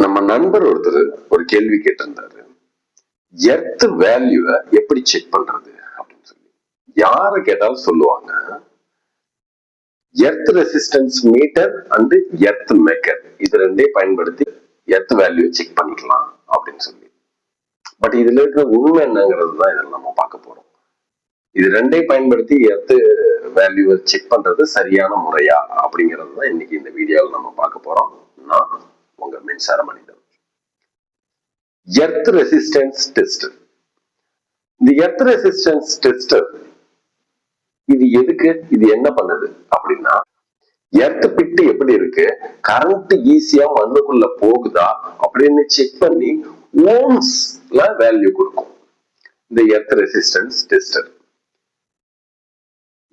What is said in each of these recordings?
நம்ம நண்பர் ஒருத்தர் ஒரு கேள்வி கேட்டிருந்தாரு, எர்த் வேல்யூவை எப்படி செக் பண்றது அப்படின்னு சொல்லி. யாரை கேட்டாலும் சொல்லுவாங்க earth resistance meter and earth megger, இது ரெண்டே பயன்படுத்தி எர்த் வேல்யூ செக் பண்ணிக்கலாம் அப்படின்னு சொல்லி. பட் இதுல இருக்கிற உண்மை என்னங்கிறது தான் இதில் நம்ம பார்க்க போறோம். இது ரெண்டே பயன்படுத்தி எர்த் வேல்யூவை செக் பண்றது சரியான முறையா அப்படிங்கிறது தான் இன்னைக்கு இந்த வீடியோவில் நம்ம பார்க்க போறோம். நான் உங்க மின்சார மனிதன். Earth resistance tester. இந்த எர்த் ரெசிஸ்டன்ஸ் டெஸ்டர் இது எதுக்கு, இது என்ன பண்ணுது அப்படின்னா, எர்த் பிட்டு எப்படி இருக்கு, கரண்ட் ஈஸியா மண்ணுக்குள்ள போகுதா அப்படின்னு செக் பண்ணி ஓம்ஸ்ல வேல்யூ கொடுக்கும் இந்த earth resistance tester.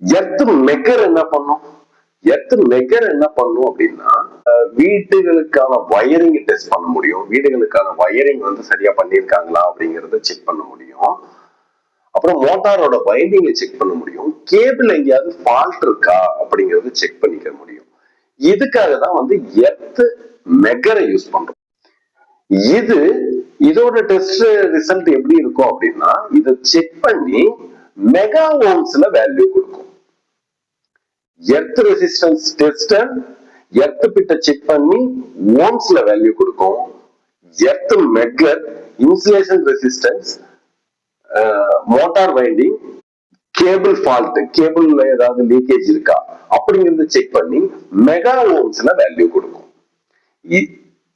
Earth megger என்ன பண்ணும், எர்த் மெக்கர் என்ன பண்ணும் அப்படின்னா, வீடுகளுக்கான வயரிங் டெஸ்ட் பண்ண முடியும். வீடுகளுக்கான வயரிங் வந்து சரியா பண்ணியிருக்காங்களா அப்படிங்கறத செக் பண்ண முடியும். அப்புறம் மோட்டாரோட வைண்டிங்கை செக் பண்ண முடியும். கேபிள் எங்கேயாவது ஃபால்ட் இருக்கா அப்படிங்கறத செக் பண்ணிக்க முடியும். இதுக்காக தான் வந்து எர்த் மெக்கரை யூஸ் பண்றோம். இதோட டெஸ்ட் ரிசல்ட் எப்படி இருக்கும் அப்படின்னா, இதை செக் பண்ணி மெகா ஓம்ஸ்ல வேல்யூ கொடுக்கும். எர்த் ரெசிஸ்டன்ஸ் டெஸ்டர் எர்த் பிட்ட செக் பண்ணி ஓம்ஸ்ல வேல்யூ கொடுக்கும். Earth megger insulation resistance, motor winding, cable fault, கேபிள்ல ஏதாவது லீக்கேஜ் இருக்கா அப்படிங்கறத செக் பண்ணி மெகா ஓம்ஸ்ல வேல்யூ கொடுக்கும்.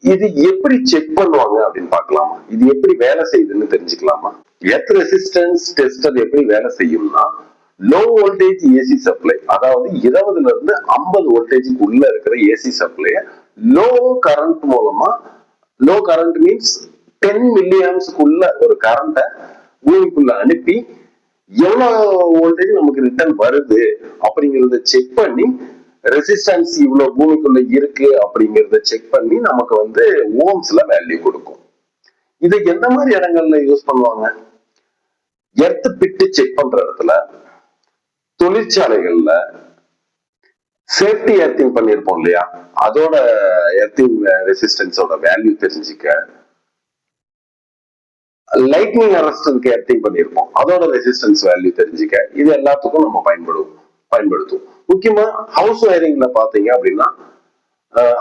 இது எப்படி செக் பண்ணுவாங்க அப்படின்னு பார்க்கலாமா? இது எப்படி வேலை செய்யுதுன்னு தெரிஞ்சுக்கலாமா? எர்த் ரெசிஸ்டன்ஸ் டெஸ்டர் எப்படி வேலை செய்யும்னா, லோ வோல்டேஜ் ஏசி சப்ளை, அதாவது 20ல இருந்து 50 வோல்டேஜுக்கு உள்ள இருக்கிற ஏசி சப்ளை லோ கரண்ட் மூலமா, லோ கரண்ட் மீன்ஸ் 10 மில்லி ஆம்ஸ்க்குள்ள ஒரு கரண்ட பூமிக்குள்ள அனுப்பி எவ்வளவு வோல்டேஜ் நமக்கு ரிட்டர்ன் வருது அப்படிங்கறத செக் பண்ணி, ரெசிஸ்டன்ஸ் இவ்வளவு பூமிக்குள்ள இருக்கு அப்படிங்கறத செக் பண்ணி நமக்கு வந்து ஓம்ஸ்ல வேல்யூ கொடுக்கும். இதை எந்த மாதிரி இடங்கள்ல யூஸ் பண்ணுவாங்க? எர்த் பிட்டு செக் பண்ற இடத்துல, தொழிற்சாலைகள்ல சேஃப்டி எர்த்திங் பண்ணிருப்போம் இல்லையா, அதோட எர்த்திங் ரெசிஸ்டன்ஸோட வேல்யூ தெரிஞ்சுக்க, லைட்னிங் அரெஸ்டருக்கு எர்த்திங் பண்ணிருப்போம், அதோட ரெசிஸ்டன்ஸ் வேல்யூ தெரிஞ்சுக்க, இது எல்லாத்துக்கும் நம்ம பயன்படுத்தும். முக்கியமா ஹவுஸ் வயரிங்ல பாத்தீங்க அப்படின்னா,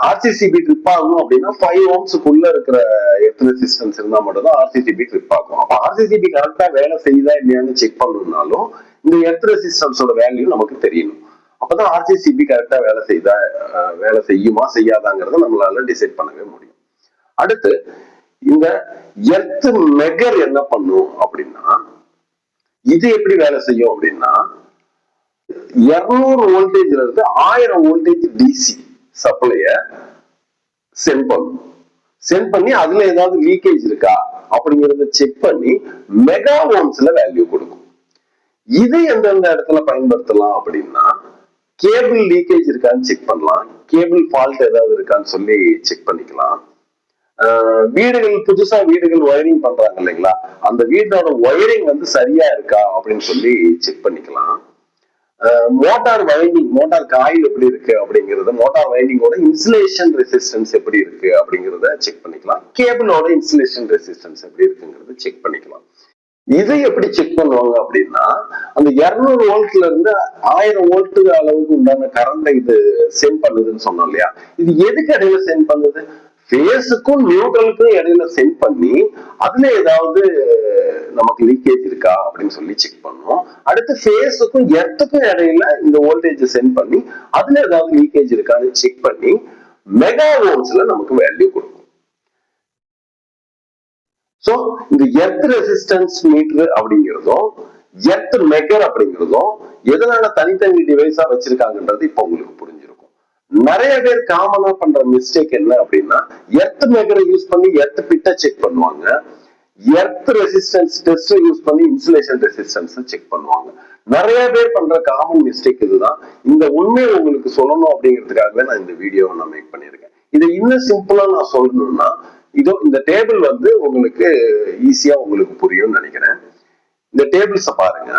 ஆர்சிசிபி ட்ரிப் ஆகணும் அப்படின்னா 5 ஓம்ஸ்க்குள்ள இருக்கிற எர்த் ரெசிஸ்டன்ஸ் இருந்தா மட்டும் தான் ஆர்சிசிபி ட்ரிப் ஆகும். அப்ப ஆர்சிசிபி கரெக்டா வேலை செய்யுதா இல்லையான்னு செக் பண்ணணும்னாலும் இந்த எர்த் ரெசிஸ்டன்ஸோட வேல்யூ நமக்கு தெரியணும். அப்பதான் ஆர்சிசிபி கரெக்டா வேலை செய்யுமா செய்யாதாங்கிறத நம்மளால டிசைட் பண்ணவே முடியும். அடுத்து இந்த எர்த் மெக்கர் என்ன பண்ணும் அப்படின்னா, இது எப்படி வேலை செய்யும் அப்படின்னா, 200 வோல்டேஜ்ல இருந்து 1000 வோல்டேஜ் டிசி சப்ளைய சென்ட் பண்ணி அதுல ஏதாவது லீக்கேஜ் இருக்கா அப்படிங்கறத செக் பண்ணி மெகா ஓம்ஸ்ல வேல்யூ கொடுக்கும். இது எந்தெந்த இடத்துல பயன்படுத்தலாம் அப்படின்னா, கேபிள் லீக்கேஜ் இருக்கான்னு செக் பண்ணலாம், கேபிள் ஃபால்ட் ஏதாவது இருக்கான்னு சொல்லி செக் பண்ணிக்கலாம். புதுசா வீடுகள் ஒயரிங் பண்றாங்க இல்லைங்களா, அந்த வீட்டோட ஒயரிங் வந்து சரியா இருக்கா அப்படின்னு சொல்லி செக் பண்ணிக்கலாம். மோட்டார் வைண்டிங், மோட்டார் காயில் எப்படி இருக்கு அப்படிங்கறத, மோட்டார் வைண்டிங்கோட இன்சுலேஷன் ரெசிஸ்டன்ஸ் எப்படி இருக்கு அப்படிங்கறத செக் பண்ணிக்கலாம். கேபிளோட இன்சுலேஷன் ரெசிஸ்டன்ஸ் எப்படி இருக்குங்கிறத செக் பண்ணிக்கலாம். இதை எப்படி செக் பண்ணுவாங்க அப்படின்னா, அந்த 200 வோல்ட்ல இருந்து 1000 வோல்ட் அளவுக்கு உண்டான கரண்ட் இது சென்ட் பண்ணுதுன்னு சொன்னோம் இல்லையா, இது எதுக்கு இடையில சென்ட் பண்ணுது? ஃபேஸுக்கும் நியூட்ரலுக்கும் இடையில சென்ட் பண்ணி அதுல ஏதாவது நமக்கு லீக்கேஜ் இருக்கா அப்படின்னு சொல்லி செக் பண்ணும். அடுத்து ஃபேஸுக்கும் எர்த்துக்கும் இடையில இந்த வோல்டேஜ் சென்ட் பண்ணி அதுல ஏதாவது லீக்கேஜ் இருக்கான்னு செக் பண்ணி மெகா ஓம்ஸ்ல நமக்கு வேல்யூ கொடுக்கும். சோ இந்த எர்த் ரெசிஸ்டன்ஸ் மீட்டர் அப்படிங்கிறதும் எர்த் மெக்கர் அப்படிங்கிறதும் எதனால தனித்தனி டிவைஸா வச்சிருக்காங்கன்றது இப்ப உங்களுக்கு புரிஞ்சிருக்கும். நிறைய பேர் காமனா பண்ற மிஸ்டேக் என்ன அப்படின்னா, எர்த் மெக்கரை யூஸ் பண்ணி எர்த் பிட்ட செக் பண்ணுவாங்க, எர்த் ரெசிஸ்டன்ஸ் டெஸ்ட் யூஸ் பண்ணி இன்சுலேஷன் ரெசிஸ்டன்ஸ் செக் பண்ணுவாங்க. நிறைய பேர் பண்ற காமன் மிஸ்டேக் இதுதான். இந்த உண்மையை உங்களுக்கு சொல்லணும் அப்படிங்கிறதுக்காகவே நான் இந்த வீடியோவை நான் மேக் பண்ணிருக்கேன். இதை இன்னும் சிம்பிளா நான் சொல்லணும்னா, இதோ இந்த டேபிள் வந்து உங்களுக்கு ஈஸியா உங்களுக்கு புரியும் நினைக்கிறேன். இந்த டேபிள்ஸ பாருங்க.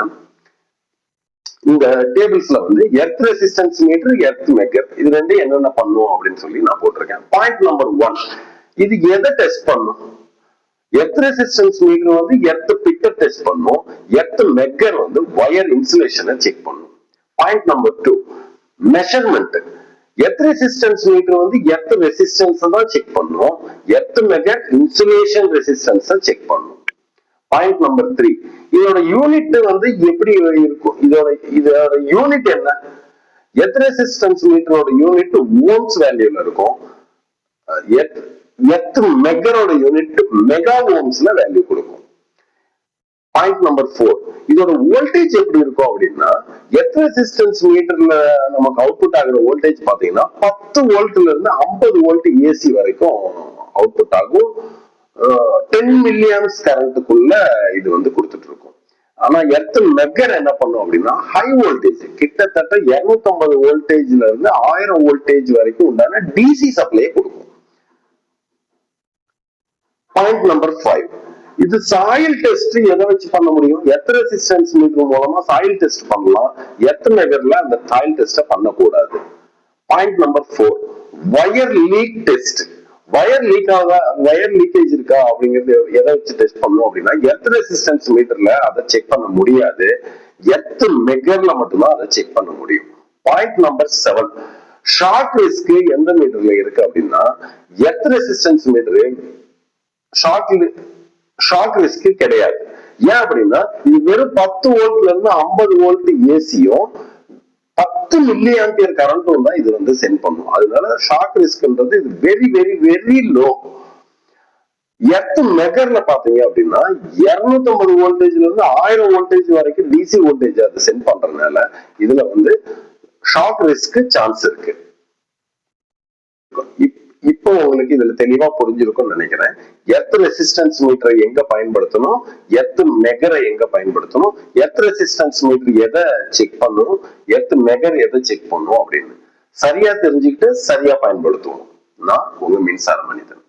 இந்த டேபிள்ஸ்ல வந்து earth resistance meter, earth megger, இது ரெண்டு என்னென்ன பண்ணும் அப்படின்னு சொல்லி நான் போட்டிருக்கேன். பாயிண்ட் நம்பர் 1, இது எதை டெஸ்ட் பண்ணும்? எர்த் ரெசிஸ்டன்ஸ் மீட்டர் வந்து எர்த் பிட்ட டெஸ்ட் பண்ணும். எர்த் மெக்கர் வந்து வயர் இன்சுலேஷனை செக் பண்ணும். Point number 2, measurement. Earth resistance meter வந்து எர்த் ரெசிஸ்டன்ஸ் தான் செக் பண்ணும். Earth megger insulation resistance check பண்ணும். பாயிண்ட் நம்பர் 3, இதோட யூனிட் வந்து எப்படி இருக்கும்? இதோட யூனிட் என்ன? எர்த் ரெசிஸ்டன்ஸ் மீட்டரோட யூனிட் ஓம்ஸ் வேல்யூல இருக்கும். எர்த் மெக்கரோட யூனிட் மெகா ஓம்ஸ்ல வேல்யூ கொடுக்கும். பாயிண்ட் நம்பர் 4, இதோட வோல்டேஜ் எப்படி இருக்கும் அப்படின்னா, எர்த் ரெசிஸ்டன்ஸ் மீட்டர்ல நமக்கு அவுட்புட் ஆகுற வோல்டேஜ் பாத்தீங்கன்னா 10 வோல்ட்ல இருந்து 50 வோல்ட் ஏசி வரைக்கும் அவுட்புட் ஆகும். 10 மில்லியம்ஸ் கரண்ட்டுக்குள்ள இது வந்து கொடுத்துட்டு இருக்கும். ஆனா எர்த் மெக்கர் என்ன பண்ணும் அப்படின்னா, ஹை வோல்டேஜ் கிட்டத்தட்ட 250 வோல்டேஜ்ல இருந்து 1000 வோல்டேஜ் வரைக்கும் உண்டான டிசி சப்ளை கொடுக்கும். பாயிண்ட் நம்பர் 5, இது சாயில் டெஸ்ட் எதை வச்சு பண்ண முடியும்? எர்த் ரெசிஸ்டன்ஸ் மீட்டர் மூலமா சாயில் டெஸ்ட் பண்ணலாம். எர்த் மெக்கர்ல அந்த சாயில் டெஸ்ட் பண்ணக்கூடாது. Point number 4, wire league test. Wire leakage இருக்கா அப்படிங்கிறது எதை வச்சு டெஸ்ட் பண்ணும் அப்படின்னா, எர்த் ரெசிஸ்டன்ஸ் மீட்டர்ல அதை செக் பண்ண முடியாது. எர்த் மெக்கர்ல மட்டும்தான் அதை செக் பண்ண முடியும். பாயிண்ட் நம்பர் 7, ஷார்ட் ரிஸ்க் எந்த மீட்டர்ல இருக்கு அப்படின்னா, earth resistance meter short risk கிடையாது. ஏன் அப்படின்னா, இது வெறும் 10 வோல்ட்ல இருந்து 50 வோல்ட் ஏசியும் 10 மில்லி ஆம்பியர் கரண்ட்டும் தான் இது வந்து சென்ட் பண்ணும். அதனால ஷார்ட் ரிஸ்க்ன்றது இது very very very low. Earth மெக்கர்ல பாத்தீங்க அப்படின்னா 250 வோல்டேஜ்ல இருந்து 1000 வோல்டேஜ் வரைக்கும் டிசி வோல்டேஜ் அது சென்ட் பண்றதுனால இதுல வந்து ஷார்ட் ரிஸ்க் சான்ஸ் இருக்கு. இப்போ உங்களுக்கு இதுல தெளிவா புரிஞ்சிருக்கும்னு நினைக்கிறேன். எர்த் ரெசிஸ்டன்ஸ் மீட்டரை எங்க பயன்படுத்தணும், எர்த் மெக்கரை எங்க பயன்படுத்தணும், எர்த் ரெசிஸ்டன்ஸ் மீட்டர் எதை செக் பண்ணணும், எர்த் மெக்கர் எதை செக் பண்ணணும் அப்படின்னு சரியா தெரிஞ்சுக்கிட்டு சரியா பயன்படுத்துவோம். நான் உங்க மின்சார மனிதன்.